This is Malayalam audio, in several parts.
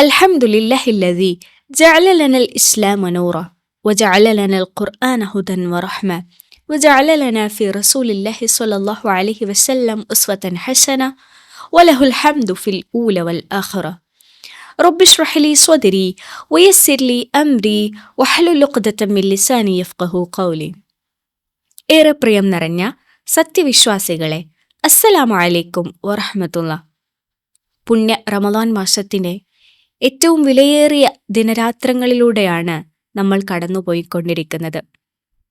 الحمد لله الذي جعل لنا الإسلام نورا وجعل لنا القرآن هدى ورحمة وجعل لنا في رسول الله صلى الله عليه وسلم أسوة حسنة وله الحمد في الأولى والآخرة رب اشرح لي صدري ويسر لي أمري واحلل عقدة من لساني يفقهوا قولي. ഏറെ പ്രിയം നിറഞ്ഞ സത്യവിശ്വാസികളെ, അസ്സലാമു അലൈക്കും വറഹ്മത്തുള്ളാ. പുണ്യ റമദാൻ മാസത്തിൻ്റെ ഏറ്റവും വിലയേറിയ ദിനരാത്രങ്ങളിലൂടെയാണ് നമ്മൾ കടന്നുപോയിക്കൊണ്ടിരിക്കുന്നത്.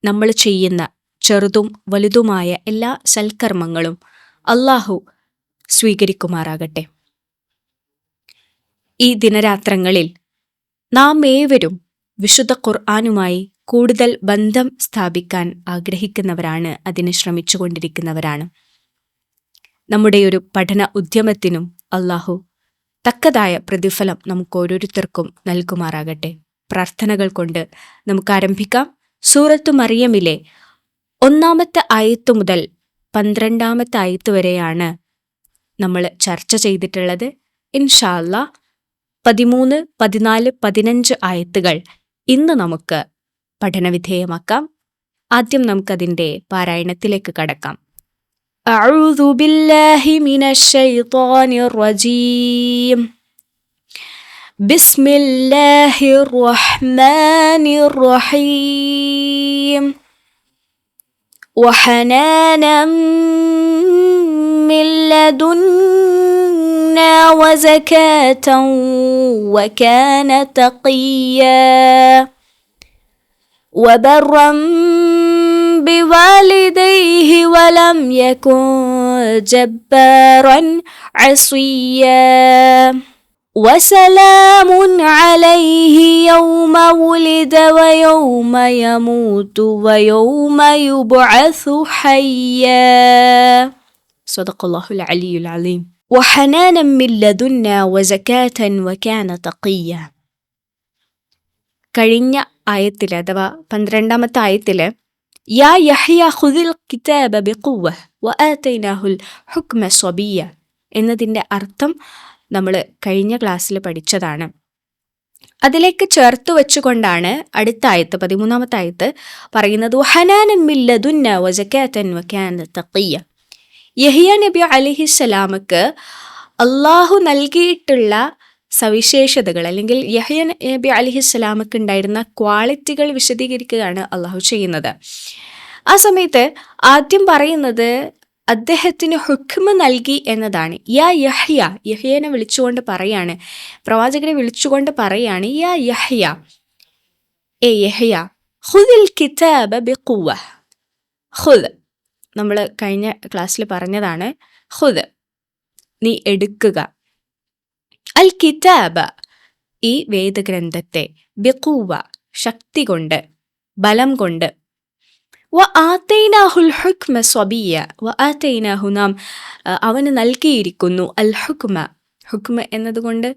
നമ്മൾ ചെയ്യുന്ന ചെറുതും വലുതുമായ എല്ലാ സൽക്കർമ്മങ്ങളും അള്ളാഹു സ്വീകരിക്കുമാറാകട്ടെ. ഈ ദിനരാത്രങ്ങളിൽ നാം ഏവരും വിശുദ്ധ ഖുർആനുമായി കൂടുതൽ ബന്ധം സ്ഥാപിക്കാൻ ആഗ്രഹിക്കുന്നവരാണ്, അതിന് ശ്രമിച്ചുകൊണ്ടിരിക്കുന്നവരാണ്. നമ്മുടെ ഒരു പഠന ഉദ്യമത്തിനും അള്ളാഹു തക്കതായ പ്രതിഫലം നമുക്ക് ഓരോരുത്തർക്കും നൽകുമാറാകട്ടെ. പ്രാർത്ഥനകൾ കൊണ്ട് നമുക്ക് ആരംഭിക്കാം. സൂറത്തു മറിയമിലെ 1-ാമത്തെ ആയത്ത് മുതൽ 12-ാമത്തെ ആയത്ത് വരെയാണ് നമ്മൾ ചർച്ച ചെയ്തിട്ടുള്ളത്. ഇൻഷാ അല്ലാഹ് 13, 14, 15 ആയത്തുകൾ ഇന്ന് നമുക്ക് പഠനവിധേയമാക്കാം. ആദ്യം നമുക്കതിൻ്റെ പാരായണത്തിലേക്ക് കടക്കാം. أعوذ بالله من الشيطان الرجيم بسم الله الرحمن الرحيم وحنانا من لدنا وزكاة وكان تقيا وبرا بوالديه ولم يكن جبارا عصيا وسلام عليه يوم ولد ويوم يموت ويوم يبعث حيا صدق الله العلي العظيم وحنانا من لدنا وزكاة وكان تقيا. കഴിഞ്ഞ ആയത്തിൽ അഥവാ 12-ാമത്തെ ആയത്തിൽ യാ യഹ്യ ഖുദിൽ കിതാബ ബിഖുവ്വ വആതൈനാഹുൽ ഹുക്മ സ്വബിയ്യ എന്നതിൻ്റെ അർത്ഥം നമ്മൾ കഴിഞ്ഞ ക്ലാസ്സിൽ പഠിച്ചതാണ്. അതിലേക്ക് ചേർത്ത് വെച്ചുകൊണ്ടാണ് അടുത്ത ആയത്ത് 13-ാമത്തെ ആയത്ത് പറയുന്നത് വഹനാനൻ മിൻ ലദുന്ന വസകാതൻ വകാന തഖിയ്യ. യഹ്യ നബി അലൈഹിസ്സലാമക്ക് അള്ളാഹു നൽകിയിട്ടുള്ള സവിശേഷതകൾ അല്ലെങ്കിൽ യഹ്യ നബി അലൈഹിസ്സലാമക്ക് ഉണ്ടായിരുന്ന ക്വാളിറ്റികൾ വിശദീകരിക്കുകയാണ് അള്ളാഹു ചെയ്യുന്നത്. ആ സമയത്ത് ആദ്യം പറയുന്നത് അദ്ദേഹത്തിന് ഹുക്മ നൽകി എന്നതാണ്. യാ യഹ്യ, യഹ്യനെ വിളിച്ചുകൊണ്ട് പറയാണ്, പ്രവാചകനെ വിളിച്ചുകൊണ്ട് പറയാണ്, യാ യഹ്യ, ഏ യഹ്യ ഖുദിൽ കിതാബ ബിഖുവ്വ. ഖുദ് നമ്മൾ കഴിഞ്ഞ ക്ലാസ്സിൽ പറഞ്ഞതാണ്. ഖുദ് നീ എടുക്കുക, അൽ കിതാബ ഈ വേദഗ്രന്ഥത്തെ, ബിഖുവ്വ ശക്തി കൊണ്ട്, ബലം കൊണ്ട്, വ ആതൈനാഹുൽ ഹുക്മ സ്വബിയ്യ, വ ആതൈനാഹു നാം അവന് നൽകിയിരിക്കുന്നു അൽ ഹുക്മ. ഹുക്മ എന്നതുകൊണ്ട്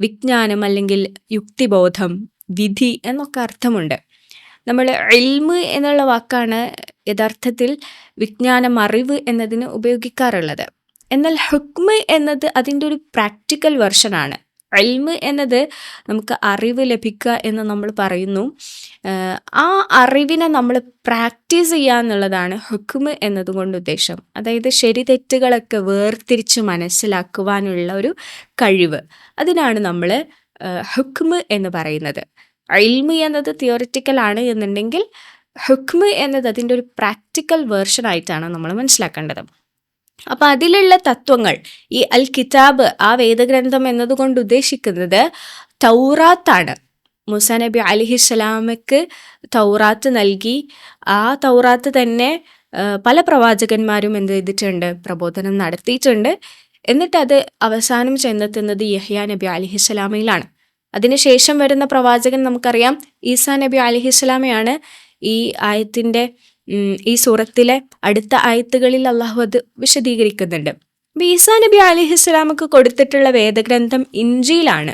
വിജ്ഞാനം അല്ലെങ്കിൽ യുക്തിബോധം, വിധി എന്നൊക്കെ അർത്ഥമുണ്ട്. നമ്മൾ ഇൽമ് എന്നുള്ള വാക്കാണ് യഥാർത്ഥത്തിൽ വിജ്ഞാനം, അറിവ് എന്നതിന് ഉപയോഗിക്കാറുള്ളത്. എന്നാൽ ഹുക്മ എന്നത് അതിൻ്റെ ഒരു പ്രാക്ടിക്കൽ വെർഷനാണ്. ഇൽമ് എന്നത് നമുക്ക് അറിവ് ലഭിക്കുക എന്ന് നമ്മൾ പറയുന്നു. ആ അറിവിനെ നമ്മൾ പ്രാക്ടീസ് ചെയ്യുക എന്നുള്ളതാണ് ഹുക്മ എന്നതുകൊണ്ട് ഉദ്ദേശം. അതായത് ശരി തെറ്റുകളൊക്കെ വേർതിരിച്ച് മനസ്സിലാക്കുവാനുള്ള ഒരു കഴിവ്, അതിനാണ് നമ്മൾ ഹുക്മ എന്ന് പറയുന്നത്. ഇൽമ് എന്നത് തിയോറിറ്റിക്കലാണ് എന്നുണ്ടെങ്കിൽ ഹുക്മ എന്നത് അതിൻ്റെ ഒരു പ്രാക്ടിക്കൽ വേർഷനായിട്ടാണ് നമ്മൾ മനസ്സിലാക്കേണ്ടത്. അപ്പം അതിലുള്ള തത്വങ്ങൾ ഈ അൽ കിതാബ്, ആ വേദഗ്രന്ഥം എന്നതുകൊണ്ട് ഉദ്ദേശിക്കുന്നത് തൗറാത്താണ്. മൂസാ നബി അലൈഹിസ്സലാമക്ക് തൗറാത്ത് നൽകി. ആ തൗറാത്ത് തന്നെ പല പ്രവാചകന്മാരും എന്ത് ചെയ്തിട്ടുണ്ട്, പ്രബോധനം നടത്തിയിട്ടുണ്ട്. എന്നിട്ട് അത് അവസാനം ചെന്നെത്തുന്നത് യഹ്യ നബി അലൈഹിസ്സലാമയിലാണ്. അതിനുശേഷം വരുന്ന പ്രവാചകൻ നമുക്കറിയാം ഈസാ നബി അലൈഹിസ്സലാമയാണ്. ഈ ആയത്തിൻ്റെ ഈ സൂറത്തിലെ അടുത്ത ആയത്തുകളിൽ അള്ളാഹു അത് വിശദീകരിക്കുന്നുണ്ട്. അപ്പം ഈസാ നബി അലൈഹിസ്സലാമക്ക് കൊടുത്തിട്ടുള്ള വേദഗ്രന്ഥം ഇൻജീലാണ്.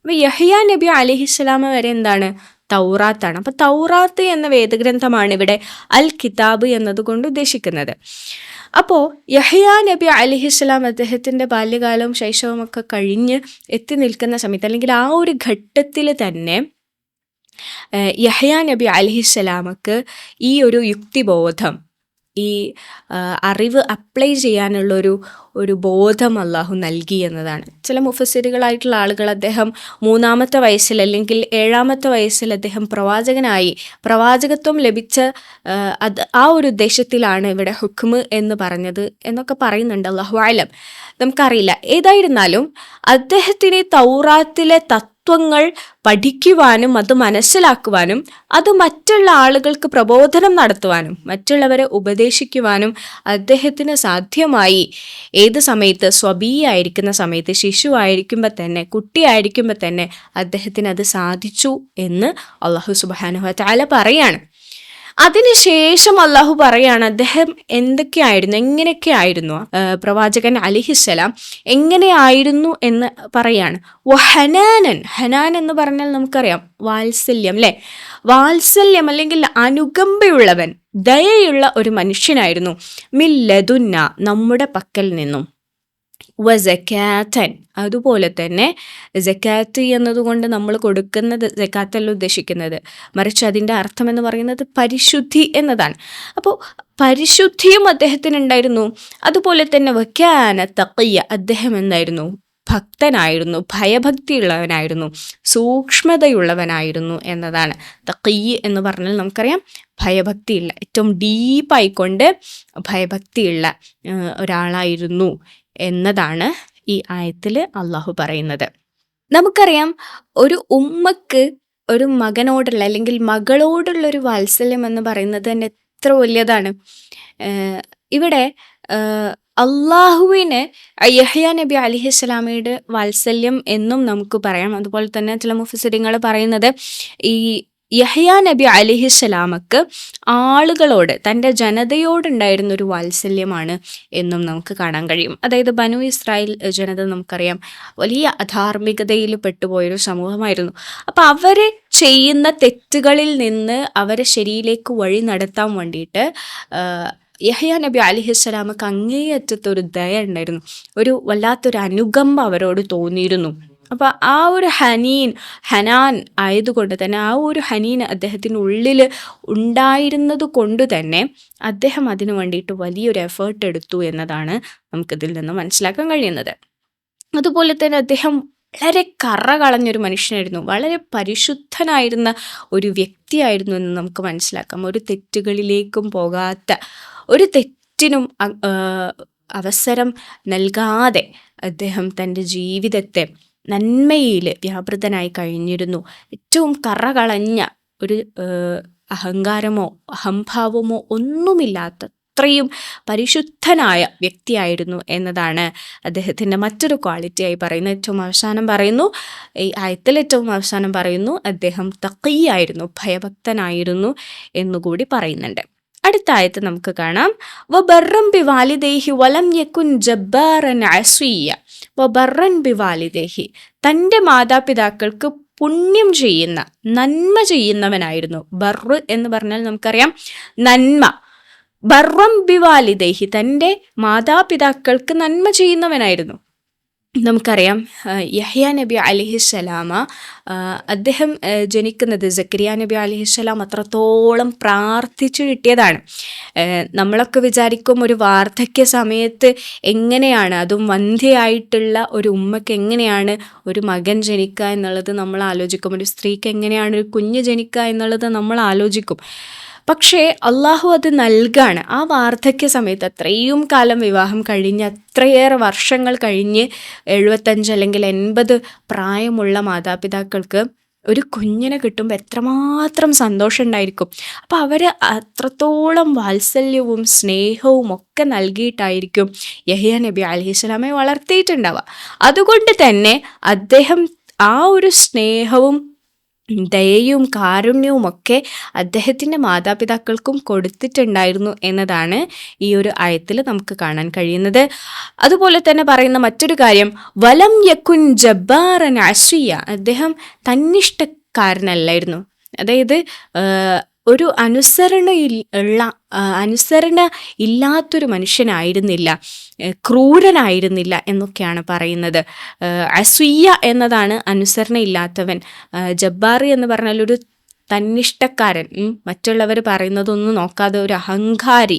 അപ്പം യഹ്യ നബി അലൈഹിസ്സലാമ വരെ എന്താണ്, തൗറാത്താണ്. അപ്പം തൗറാത്ത് എന്ന വേദഗ്രന്ഥമാണ് ഇവിടെ അൽ കിതാബ് എന്നതുകൊണ്ട് ഉദ്ദേശിക്കുന്നത്. അപ്പോൾ യഹ്യാ നബി അലിഹിസ്സലാം അദ്ദേഹത്തിൻ്റെ ബാല്യകാലവും ശൈശവമൊക്കെ കഴിഞ്ഞ് എത്തി നിൽക്കുന്ന സമയത്ത്, അല്ലെങ്കിൽ ആ ഒരു ഘട്ടത്തിൽ തന്നെ യഹ്യാ നബി അലിഹിസ്സലാമക്ക് ഈ ഒരു യുക്തിബോധം, ഈ അറിവ് അപ്ലൈ ചെയ്യാനുള്ളൊരു ബോധം അള്ളാഹു നൽകി എന്നതാണ്. ചില മുഫസ്സിറുകളായിട്ടുള്ള ആളുകൾ അദ്ദേഹം 3-ാമത്തെ വയസ്സിൽ അല്ലെങ്കിൽ 7-ാമത്തെ വയസ്സിൽ അദ്ദേഹം പ്രവാചകനായി, പ്രവാചകത്വം ലഭിച്ച ആ ഒരു ഉദ്ദേശത്തിലാണ് ഇവിടെ ഹുക്മ് എന്ന് പറഞ്ഞത് എന്നൊക്കെ പറയുന്നുണ്ട്. അല്ലാഹു അലം, നമുക്കറിയില്ല. ഏതായിരുന്നാലും അദ്ദേഹത്തിന് തൗറാത്തിലെ തത്വങ്ങൾ പഠിക്കുവാനും അത് മനസ്സിലാക്കുവാനും അത് മറ്റുള്ള ആളുകൾക്ക് പ്രബോധനം നടത്തുവാനും മറ്റുള്ളവരെ ഉപദേശിക്കുവാനും അദ്ദേഹത്തിന് സാധ്യമായി. ഏത് സമയത്ത്? സ്വബീയായിരിക്കുന്ന സമയത്ത്, ശിശുവായിരിക്കുമ്പോൾ തന്നെ, കുട്ടിയായിരിക്കുമ്പോൾ തന്നെ അദ്ദേഹത്തിന് അത് സാധിച്ചു എന്ന് അല്ലാഹു സുബ്ഹാനഹു വ തആല പറയാണ്. അതിനുശേഷം അള്ളാഹു പറയാണ് അദ്ദേഹം എങ്ങനെയൊക്കെയായിരുന്നു പ്രവാചകൻ അലിഹിസ്സലാം എങ്ങനെയായിരുന്നു എന്ന് പറയാണ്. വഹനാനൻ, ഹനാൻ എന്ന് പറഞ്ഞാൽ നമുക്കറിയാം വാത്സല്യം, അല്ലേ? വാത്സല്യം അല്ലെങ്കിൽ അനുകമ്പയുള്ളവൻ, ദയയുള്ള ഒരു മനുഷ്യനായിരുന്നു. മില്ലദുന്ന, നമ്മുടെ പക്കൽ നിന്നും. വസക്കാത്തൻ, അതുപോലെ തന്നെ സക്കാത്ത് എന്നതുകൊണ്ട് നമ്മൾ കൊടുക്കുന്നത് സക്കാത്തല്ല ഉദ്ദേശിക്കുന്നത്, മറിച്ച് അതിൻ്റെ അർത്ഥം എന്ന് പറയുന്നത് പരിശുദ്ധി എന്നതാണ്. അപ്പോൾ പരിശുദ്ധിയും അദ്ദേഹത്തിനുണ്ടായിരുന്നു. അതുപോലെ തന്നെ വക്കാന തഖിയ, അദ്ദേഹം എന്തായിരുന്നു? ഭക്തനായിരുന്നു, ഭയഭക്തിയുള്ളവനായിരുന്നു, സൂക്ഷ്മതയുള്ളവനായിരുന്നു എന്നതാണ്. തഖിയ് എന്ന് പറഞ്ഞാൽ നമുക്കറിയാം ഭയഭക്തിയുള്ള, ഏറ്റവും ഡീപ്പായിക്കൊണ്ട് ഭയഭക്തിയുള്ള ഒരാളായിരുന്നു എന്നതാണ് ഈ ആയത്തിൽ അള്ളാഹു പറയുന്നത്. നമുക്കറിയാം ഒരു ഉമ്മക്ക് ഒരു മകനോടുള്ള അല്ലെങ്കിൽ മകളോടുള്ളൊരു വാത്സല്യം എന്ന് പറയുന്നത് തന്നെ എത്ര വലിയതാണ്. ഇവിടെ അള്ളാഹുവിന് യഹ്യാ നബി അലിഹിസ്സലാമയുടെ വാത്സല്യം എന്നും നമുക്ക് പറയാം. അതുപോലെ തന്നെ ചില മുഫസ്സിറുകൾ പറയുന്നത് ഈ യഹ്യാ നബി അലിഹിസ്സലാമക്ക് ആളുകളോട്, തൻ്റെ ജനതയോടുണ്ടായിരുന്നൊരു വാത്സല്യമാണ് എന്നും നമുക്ക് കാണാൻ കഴിയും. അതായത് ബനു ഇസ്രായേൽ ജനത നമുക്കറിയാം വലിയ അധാർമികതയിൽ പെട്ടുപോയൊരു സമൂഹമായിരുന്നു. അപ്പോൾ അവർ ചെയ്യുന്ന തെറ്റുകളിൽ നിന്ന് അവരെ ശരിയിലേക്ക് വഴി നടത്താൻ വേണ്ടിയിട്ട് യഹ്യാ നബി അലിഹിസ്സലാമക്ക് അങ്ങേയറ്റത്തൊരു ദയ ഉണ്ടായിരുന്നു, ഒരു വല്ലാത്തൊരു അനുകമ്പ അവരോട് തോന്നിയിരുന്നു. അപ്പോൾ ആ ഒരു ഹനാൻ ആയതുകൊണ്ട് തന്നെ, ആ ഒരു ഹനീൻ അദ്ദേഹത്തിൻ്റെ ഉള്ളിൽ ഉണ്ടായിരുന്നത് കൊണ്ട് തന്നെ അദ്ദേഹം അതിനു വേണ്ടിയിട്ട് വലിയൊരു എഫേർട്ട് എടുത്തു എന്നതാണ് നമുക്കിതിൽ നിന്ന് മനസ്സിലാക്കാൻ കഴിയുന്നത്. അതുപോലെ തന്നെ അദ്ദേഹം വളരെ കറ കളഞ്ഞൊരു മനുഷ്യനായിരുന്നു, വളരെ പരിശുദ്ധനായിരുന്ന ഒരു വ്യക്തിയായിരുന്നു എന്ന് നമുക്ക് മനസ്സിലാക്കാം. ഒരു തെറ്റുകളിലേക്കും പോകാത്ത, ഒരു തെറ്റിനും അവസരം നൽകാതെ അദ്ദേഹം തൻ്റെ ജീവിതത്തെ നന്മയിൽ വ്യാപൃതനായി കഴിഞ്ഞിരുന്നു. ഏറ്റവും കറ കളഞ്ഞ ഒരു അഹങ്കാരമോ അഹംഭാവമോ ഒന്നുമില്ലാത്ത അത്രയും പരിശുദ്ധനായ വ്യക്തിയായിരുന്നു എന്നതാണ് അദ്ദേഹത്തിൻ്റെ മറ്റൊരു ക്വാളിറ്റിയായി പറയുന്നത്. ഏറ്റവും അവസാനം പറയുന്നു, ഈ ആയത്തിൽ ഏറ്റവും അവസാനം പറയുന്നു അദ്ദേഹം തഖിയായിരുന്നു, ഭയഭക്തനായിരുന്നു എന്നുകൂടി പറയുന്നുണ്ട്. അടുത്ത ആയത്ത് നമുക്ക് കാണാം. വബർറൻ ബിവാലിദൈഹി വലം യകുൻ ജബ്ബാറൻ അസിയ. വബർറൻ ബിവാലിദൈഹി, തൻ്റെ മാതാപിതാക്കൾക്ക് പുണ്യം ചെയ്യുന്ന, നന്മ ചെയ്യുന്നവനായിരുന്നു. ബർറ് എന്ന് പറഞ്ഞാൽ നമുക്കറിയാം നന്മ. ബർറൻ ബിവാലിദൈഹി, തൻ്റെ മാതാപിതാക്കൾക്ക് നന്മ ചെയ്യുന്നവനായിരുന്നു. നമുക്കറിയാം യഹ്യാ നബി അലിഹിസ്സലാമ അദ്ദേഹം ജനിക്കുന്നത്, സക്കരിയ നബി അലിഹിസ്സലാം അത്രത്തോളം പ്രാർത്ഥിച്ചു കിട്ടിയതാണ്. നമ്മളൊക്കെ വിചാരിക്കും ഒരു വാർദ്ധക്യ സമയത്ത് എങ്ങനെയാണ്, അതും വന്ധ്യയായിട്ടുള്ള ഒരു ഉമ്മയ്ക്ക് എങ്ങനെയാണ് ഒരു മകൻ ജനിക്കുക എന്നുള്ളത് നമ്മൾ ആലോചിക്കും, ഒരു സ്ത്രീക്ക് എങ്ങനെയാണ് ഒരു കുഞ്ഞ് ജനിക്കുക എന്നുള്ളത് നമ്മൾ ആലോചിക്കും. പക്ഷേ അള്ളാഹു അത് നൽകാണ്. ആ വാർദ്ധക്യ സമയത്ത് അത്രയും കാലം വിവാഹം കഴിഞ്ഞ് അത്രയേറെ വർഷങ്ങൾ കഴിഞ്ഞ് 75 അല്ലെങ്കിൽ 80 പ്രായമുള്ള മാതാപിതാക്കൾക്ക് ഒരു കുഞ്ഞിനെ കിട്ടുമ്പോൾ എത്രമാത്രം സന്തോഷം ഉണ്ടായിരിക്കും. അപ്പോൾ അവർ അത്രത്തോളം വാത്സല്യവും സ്നേഹവും ഒക്കെ നൽകിയിട്ടായിരിക്കും യഹ്യാ നബി അലൈഹിസ്സലാമെ വളർത്തിയിട്ടുണ്ടാവുക. അതുകൊണ്ട് തന്നെ അദ്ദേഹം ആ ഒരു സ്നേഹവും ദയയും കാരുണ്യവും ഒക്കെ അദ്ദേഹത്തിൻ്റെ മാതാപിതാക്കൾക്കും കൊടുത്തിട്ടുണ്ടായിരുന്നു എന്നതാണ് ഈ ഒരു ആയത്തിൽ നമുക്ക് കാണാൻ കഴിയുന്നത്. അതുപോലെ തന്നെ പറയുന്ന മറ്റൊരു കാര്യം, വലം യകുൻ ജബ്ബാറൻ അസിയ, അദ്ദേഹം തന്നിഷ്ടക്കാരനല്ലായിരുന്നു. അതായത് ഒരു അനുസരണ ഇല്ലാത്തൊരു മനുഷ്യനായിരുന്നില്ല, ക്രൂരനായിരുന്നില്ല എന്നൊക്കെയാണ് പറയുന്നത്. അസൂയ എന്നതാണ് അനുസരണ ഇല്ലാത്തവൻ. ജബ്ബാർ എന്ന് പറഞ്ഞാൽ ഒരു തന്നിഷ്ടക്കാരൻ, മറ്റുള്ളവർ പറയുന്നതൊന്നും നോക്കാതെ ഒരു അഹങ്കാരി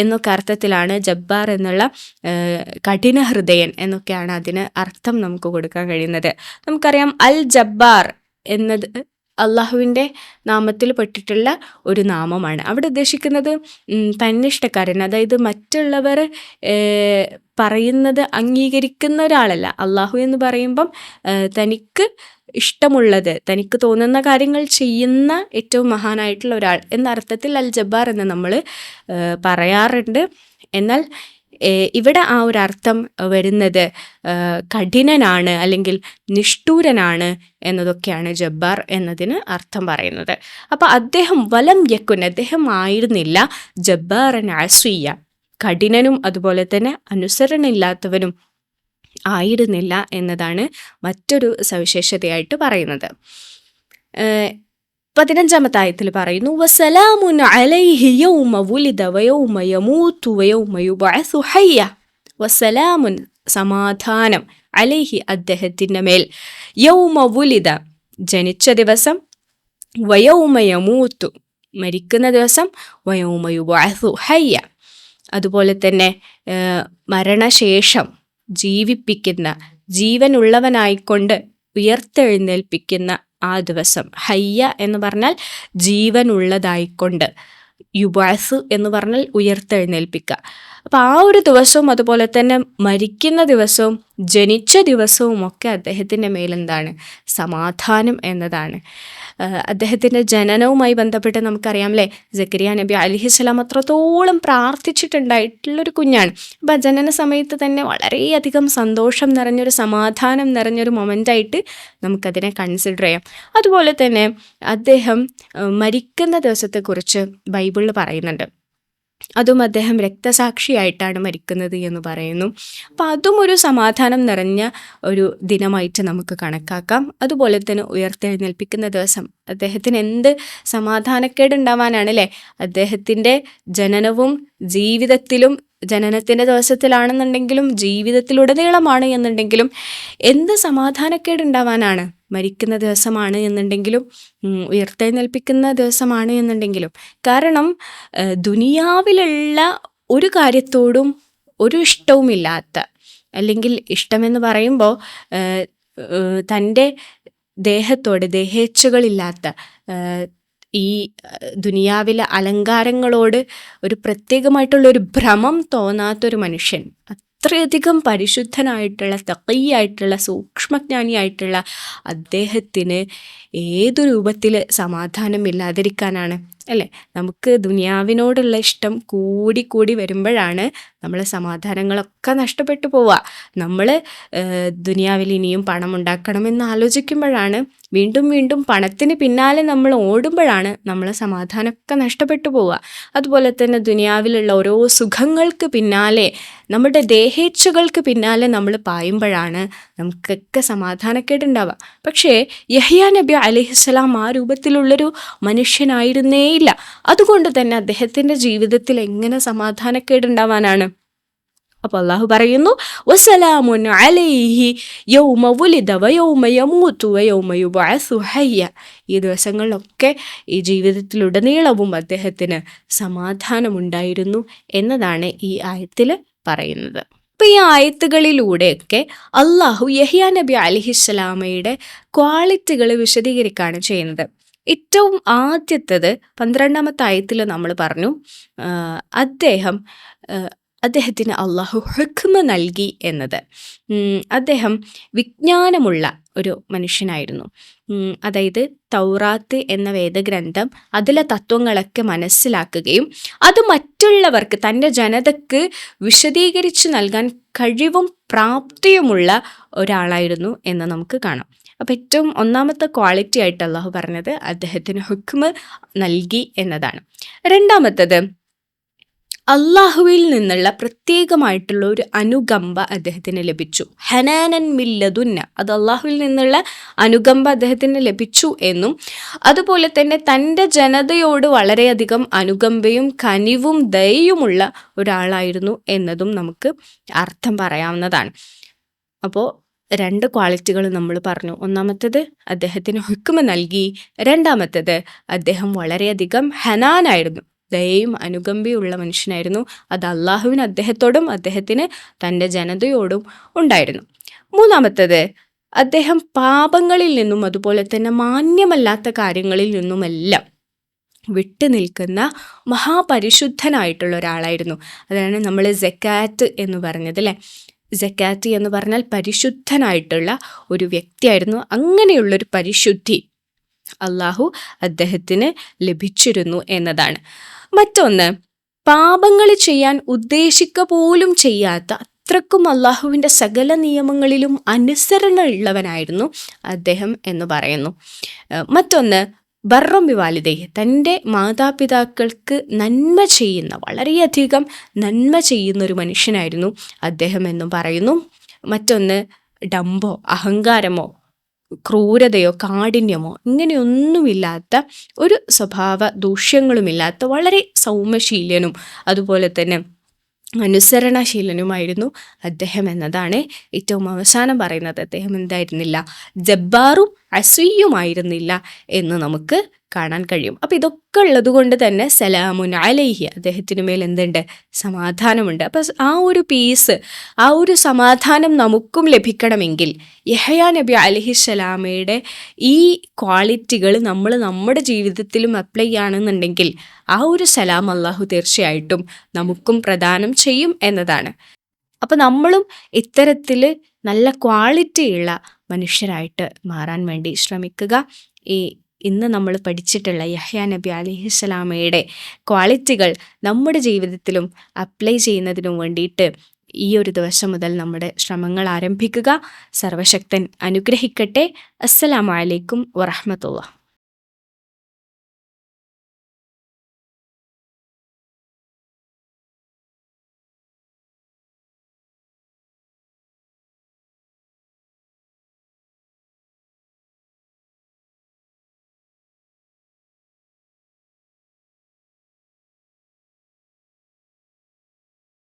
എന്നൊക്കെ അർത്ഥത്തിലാണ് ജബ്ബാർ എന്നുള്ള കഠിന ഹൃദയൻ എന്നൊക്കെയാണ് അതിന് അർത്ഥം നമുക്ക് കൊടുക്കാൻ കഴിയുന്നത്. നമുക്കറിയാം അൽ ജബ്ബാർ എന്നത് അള്ളാഹുവിൻ്റെ നാമത്തിൽ പെട്ടിട്ടുള്ള ഒരു നാമമാണ്. അവിടെ ഉദ്ദേശിക്കുന്നത് തന്നിഷ്ടക്കാരൻ, അതായത് മറ്റുള്ളവർ പറയുന്നത് അംഗീകരിക്കുന്ന ഒരാളല്ല. അള്ളാഹു എന്ന് പറയുമ്പം തനിക്ക് ഇഷ്ടമുള്ളത്, തനിക്ക് തോന്നുന്ന കാര്യങ്ങൾ ചെയ്യുന്ന ഏറ്റവും മഹാനായിട്ടുള്ള ഒരാൾ എന്ന അർത്ഥത്തിൽ അൽ ജബ്ബാർ എന്ന് നമ്മൾ പറയാറുണ്ട്. എന്നാൽ ഇവിടെ ആ ഒരു അർത്ഥം വരുന്നത് കഠിനനാണ് അല്ലെങ്കിൽ നിഷ്ഠൂരനാണ് എന്നതൊക്കെയാണ് ജബ്ബാർ എന്നതിന് അർത്ഥം പറയുന്നത്. അപ്പോൾ അദ്ദേഹം അദ്ദേഹം ആയിരുന്നില്ല ജബ്ബാറൻ അസ്വിയ, കഠിനനും അതുപോലെ തന്നെ അനുസരണയില്ലാത്തവനും ആയിരുന്നില്ല എന്നതാണ് മറ്റൊരു സവിശേഷതയായിട്ട് പറയുന്നത്. 15-ാമത്തെ ആയത്തിൽ പറയുന്നു, വസലാമുൻ അലൈഹി യൗമ വുലിദ വയൗമ യമൂതു വയൗമ യുബഅസു ഹയ്യ. വസലാമുൻ സമാധാനം, അലൈഹി അദ്ദേഹത്തിൻ്റെ മേൽ, യൗമ വുലിദ ജനിച്ച ദിവസം, വയൗമ യമൂതു മരിക്കുന്ന ദിവസം, വയൗമ യുബഅസു ഹയ്യ അതുപോലെ തന്നെ മരണശേഷം ജീവിപ്പിക്കുന്ന, ജീവനുള്ളവനായിക്കൊണ്ട് ഉയർത്തെഴുന്നേൽപ്പിക്കുന്ന ആ ദിവസം. ഹയ്യ എന്ന് പറഞ്ഞാൽ ജീവനുള്ളതായിക്കൊണ്ട്, യുബഅസ് എന്ന് പറഞ്ഞാൽ ഉയർത്തെഴുന്നേൽപ്പിക്കുക. അപ്പം ആ ഒരു ദിവസവും അതുപോലെ തന്നെ മരിക്കുന്ന ദിവസവും ജനിച്ച ദിവസവും ഒക്കെ അദ്ദേഹത്തിൻ്റെ മേലെന്താണ്? സമാധാനം എന്നതാണ്. അദ്ദേഹത്തിൻ്റെ ജനനവുമായി ബന്ധപ്പെട്ട് നമുക്കറിയാം അല്ലേ, സക്കരിയ നബി അലൈഹിസ്സലാം അത്രത്തോളം പ്രാർത്ഥിച്ചിട്ടുണ്ടായിട്ടുള്ളൊരു കുഞ്ഞാണ്. അപ്പം ആ ജനന സമയത്ത് തന്നെ വളരെയധികം സന്തോഷം നിറഞ്ഞൊരു, സമാധാനം നിറഞ്ഞൊരു മൊമെൻ്റായിട്ട് നമുക്കതിനെ കൺസിഡർ ചെയ്യാം. അതുപോലെ തന്നെ അദ്ദേഹം മരിക്കുന്ന ദിവസത്തെക്കുറിച്ച് ബൈബിളിൽ പറയുന്നുണ്ട്. അതും അദ്ദേഹം രക്തസാക്ഷിയായിട്ടാണ് മരിക്കുന്നത് എന്ന് പറയുന്നു. അപ്പം അതും ഒരു സമാധാനം നിറഞ്ഞ ഒരു ദിനമായിട്ട് നമുക്ക് കണക്കാക്കാം. അതുപോലെ തന്നെ ഉയർത്തെഴുന്നേൽപ്പിക്കുന്ന ദിവസം അദ്ദേഹത്തിന് എന്ത് സമാധാനക്കേടുണ്ടാവാനാണ് അല്ലേ? അദ്ദേഹത്തിൻ്റെ ജനനവും ജീവിതത്തിലും, ജനനത്തിൻ്റെ ദിവസത്തിലാണെന്നുണ്ടെങ്കിലും ജീവിതത്തിലുടനീളമാണ് എന്നുണ്ടെങ്കിലും എന്ത് സമാധാനക്കേടുണ്ടാവാനാണ്? മരിക്കുന്ന ദിവസമാണ് എന്നുണ്ടെങ്കിലും ഉയർത്തെഴുന്നേൽപ്പിക്കുന്ന ദിവസമാണ് എന്നുണ്ടെങ്കിലും. കാരണം ദുനിയാവിലുള്ള ഒരു കാര്യത്തോടും ഒരു ഇഷ്ടവുമില്ലാത്ത, അല്ലെങ്കിൽ ഇഷ്ടമെന്ന് പറയുമ്പോൾ തൻ്റെ ദേഹത്തോട് ദേഹേച്ഛകളില്ലാത്ത, ഈ ദുനിയാവിലെ അലങ്കാരങ്ങളോട് ഒരു പ്രത്യേകമായിട്ടുള്ളൊരു ഭ്രമം തോന്നാത്തൊരു മനുഷ്യൻ, അത്രയധികം പരിശുദ്ധനായിട്ടുള്ള, തഖിയായിട്ടുള്ള, സൂക്ഷ്മജ്ഞാനിയായിട്ടുള്ള അദ്ദേഹത്തിന് ഏതു രൂപത്തിൽ സമാധാനമില്ലാതിരിക്കാനാണ് അല്ലേ? നമുക്ക് ദുനിയാവിനോടുള്ള ഇഷ്ടം കൂടി വരുമ്പോഴാണ് നമ്മളെ സമാധാനങ്ങളൊക്കെ നഷ്ടപ്പെട്ടു പോവുക. നമ്മൾ ദുനിയാവിൽ ഇനിയും പണം ഉണ്ടാക്കണമെന്ന് ആലോചിക്കുമ്പോഴാണ്, വീണ്ടും പണത്തിന് പിന്നാലെ നമ്മൾ ഓടുമ്പോഴാണ് നമ്മളെ സമാധാനമൊക്കെ നഷ്ടപ്പെട്ടു പോവുക. അതുപോലെ തന്നെ ദുനിയാവിലുള്ള ഓരോ സുഖങ്ങൾക്ക് പിന്നാലെ, നമ്മുടെ ദേഹേച്ഛകൾക്ക് പിന്നാലെ നമ്മൾ പായുമ്പോഴാണ് നമുക്കൊക്കെ സമാധാനക്കേടുണ്ടാവുക. പക്ഷേ യഹ്യാ നബി അലൈഹിസ്സലാം ആ രൂപത്തിലുള്ളൊരു മനുഷ്യനായിരുന്നേയില്ല. അതുകൊണ്ട് തന്നെ അദ്ദേഹത്തിൻ്റെ ജീവിതത്തിൽ എങ്ങനെ സമാധാനക്കേടുണ്ടാവാനാണ്? അപ്പോൾ അള്ളാഹു പറയുന്നു, വസലാമുൻ അലൈഹി യൗമ വുലിദ വയൗമ യമൂതു വയൗമ യുബഅസു ഹയ്യ. ഈ ദിവസങ്ങളിലൊക്കെ ഈ ജീവിതത്തിലുടനീളവും അദ്ദേഹത്തിന് സമാധാനമുണ്ടായിരുന്നു എന്നതാണ് ഈ ആയത്തിൽ പറയുന്നത്. അപ്പോൾ ഈ ആയത്തുകളിലൂടെയൊക്കെ അള്ളാഹു യഹ്യാ നബി അലൈഹിസ്സലാമയുടെ ക്വാളിറ്റികൾ വിശദീകരിക്കുകയാണ് ചെയ്യുന്നത്. ഏറ്റവും ആദ്യത്തേത് 12-ാമത്തെ ആയത്തിൽ നമ്മൾ പറഞ്ഞു, അദ്ദേഹത്തിന് അള്ളാഹു ഹുക്മ നൽകി എന്നത്. അദ്ദേഹം വിജ്ഞാനമുള്ള ഒരു മനുഷ്യനായിരുന്നു. അതായത് തൗറാത്ത് എന്ന വേദഗ്രന്ഥം, അതിലെ തത്വങ്ങളൊക്കെ മനസ്സിലാക്കുകയും അത് മറ്റുള്ളവർക്ക്, തൻ്റെ ജനതയ്ക്ക് വിശദീകരിച്ച് നൽകാൻ കഴിവും പ്രാപ്തിയുമുള്ള ഒരാളായിരുന്നു എന്ന് നമുക്ക് കാണാം. അപ്പോൾ ഏറ്റവും ഒന്നാമത്തെ ക്വാളിറ്റി ആയിട്ട് അള്ളാഹു പറഞ്ഞത് അദ്ദേഹത്തിന് ഹുക്മ നൽകി എന്നതാണ്. രണ്ടാമത്തത് അള്ളാഹുവിൽ നിന്നുള്ള പ്രത്യേകമായിട്ടുള്ള ഒരു അനുകമ്പ അദ്ദേഹത്തിന് ലഭിച്ചു. ഹനാനൻ മില്ലതുന്ന, അത് അള്ളാഹുവിൽ നിന്നുള്ള അനുകമ്പ അദ്ദേഹത്തിന് ലഭിച്ചു എന്നും അതുപോലെ തന്നെ തൻ്റെ ജനതയോട് വളരെയധികം അനുകമ്പയും കനിവും ദയയുമുള്ള ഒരാളായിരുന്നു എന്നതും നമുക്ക് അർത്ഥം പറയാവുന്നതാണ്. അപ്പോൾ 2 ക്വാളിറ്റികൾ നമ്മൾ പറഞ്ഞു. ഒന്നാമത്തേത് അദ്ദേഹത്തിന് ഹുക്മ നൽകി, രണ്ടാമത്തേത് അദ്ദേഹം വളരെയധികം ഹനാനായിരുന്നു, ദയയും അനുകമ്പയുള്ള മനുഷ്യനായിരുന്നു. അത് അള്ളാഹുവിന് അദ്ദേഹത്തോടും അദ്ദേഹത്തിന് തൻ്റെ ജനതയോടും ഉണ്ടായിരുന്നു. മൂന്നാമത്തേത് അദ്ദേഹം പാപങ്ങളിൽ നിന്നും അതുപോലെ തന്നെ മാന്യമല്ലാത്ത കാര്യങ്ങളിൽ നിന്നുമെല്ലാം വിട്ടു നിൽക്കുന്ന മഹാപരിശുദ്ധനായിട്ടുള്ള ഒരാളായിരുന്നു. അതാണ് നമ്മൾ സക്കാത്ത് എന്ന് പറഞ്ഞത് അല്ലേ. സക്കാത്ത് എന്ന് പറഞ്ഞാൽ പരിശുദ്ധനായിട്ടുള്ള ഒരു വ്യക്തിയായിരുന്നു. അങ്ങനെയുള്ളൊരു പരിശുദ്ധി അള്ളാഹു അദ്ദേഹത്തിന് ലഭിച്ചിരുന്നു എന്നതാണ്. മറ്റൊന്ന്, പാപങ്ങൾ ചെയ്യാൻ ഉദ്ദേശിക്കുക പോലും ചെയ്യാത്ത അത്രക്കും അള്ളാഹുവിൻ്റെ സകല നിയമങ്ങളിലും അനുസരണ ഉള്ളവനായിരുന്നു അദ്ദേഹം എന്ന് പറയുന്നു. മറ്റൊന്ന്, ബർറം ബിവാലിദൈ, തൻ്റെ മാതാപിതാക്കൾക്ക് നന്മ ചെയ്യുന്ന, വളരെയധികം നന്മ ചെയ്യുന്ന ഒരു മനുഷ്യനായിരുന്നു അദ്ദേഹം എന്നും പറയുന്നു. മറ്റൊന്ന്, ഡംഭോ, അഹങ്കാരമോ ക്രൂരതയോ കാഠിന്യമോ ഇങ്ങനെയൊന്നുമില്ലാത്ത, ഒരു സ്വഭാവ ദൂഷ്യങ്ങളുമില്ലാത്ത വളരെ സൗമ്യശീലനും അതുപോലെ തന്നെ അനുസരണശീലനുമായിരുന്നു അദ്ദേഹം എന്നതാണ് ഏറ്റവും അവസാനം പറയുന്നത്. അദ്ദേഹം എന്തായിരുന്നില്ല, ജബ്ബാറും അസൂയുമായിരുന്നില്ല എന്ന് നമുക്ക് കാണാൻ കഴിയും. അപ്പം ഇതൊക്കെ ഉള്ളത് കൊണ്ട് തന്നെ സലാമുൻ അലൈഹി, അദ്ദേഹത്തിന് മേൽ എന്തുണ്ട്, സമാധാനമുണ്ട്. അപ്പം ആ ഒരു പീസ്, ആ ഒരു സമാധാനം നമുക്കും ലഭിക്കണമെങ്കിൽ യഹ്യാ നബി അലൈഹിസ്സലാമയുടെ ഈ ക്വാളിറ്റികൾ നമ്മൾ നമ്മുടെ ജീവിതത്തിലും അപ്ലൈ ചെയ്യുകയാണെന്നുണ്ടെങ്കിൽ ആ ഒരു സലാം അള്ളാഹു തീർച്ചയായിട്ടും നമുക്കും പ്രദാനം ചെയ്യും എന്നതാണ്. അപ്പം നമ്മളും ഇത്തരത്തിൽ നല്ല ക്വാളിറ്റിയുള്ള മനുഷ്യരായിട്ട് മാറാൻ വേണ്ടി ശ്രമിക്കുക. ഇന്ന് നമ്മൾ പഠിച്ചിട്ടുള്ള യഹ്യാ നബി അലൈഹിസ്സലാമയുടെ ക്വാളിറ്റികൾ നമ്മുടെ ജീവിതത്തിലും അപ്ലൈ ചെയ്യുന്നതിനും വേണ്ടിയിട്ട് ഈ ഒരു ദിവസം മുതൽ നമ്മുടെ ശ്രമങ്ങൾ ആരംഭിക്കുക. സർവശക്തൻ അനുഗ്രഹിക്കട്ടെ. അസ്സലാമു അലൈക്കും വറഹ്മത്തുള്ളാഹി.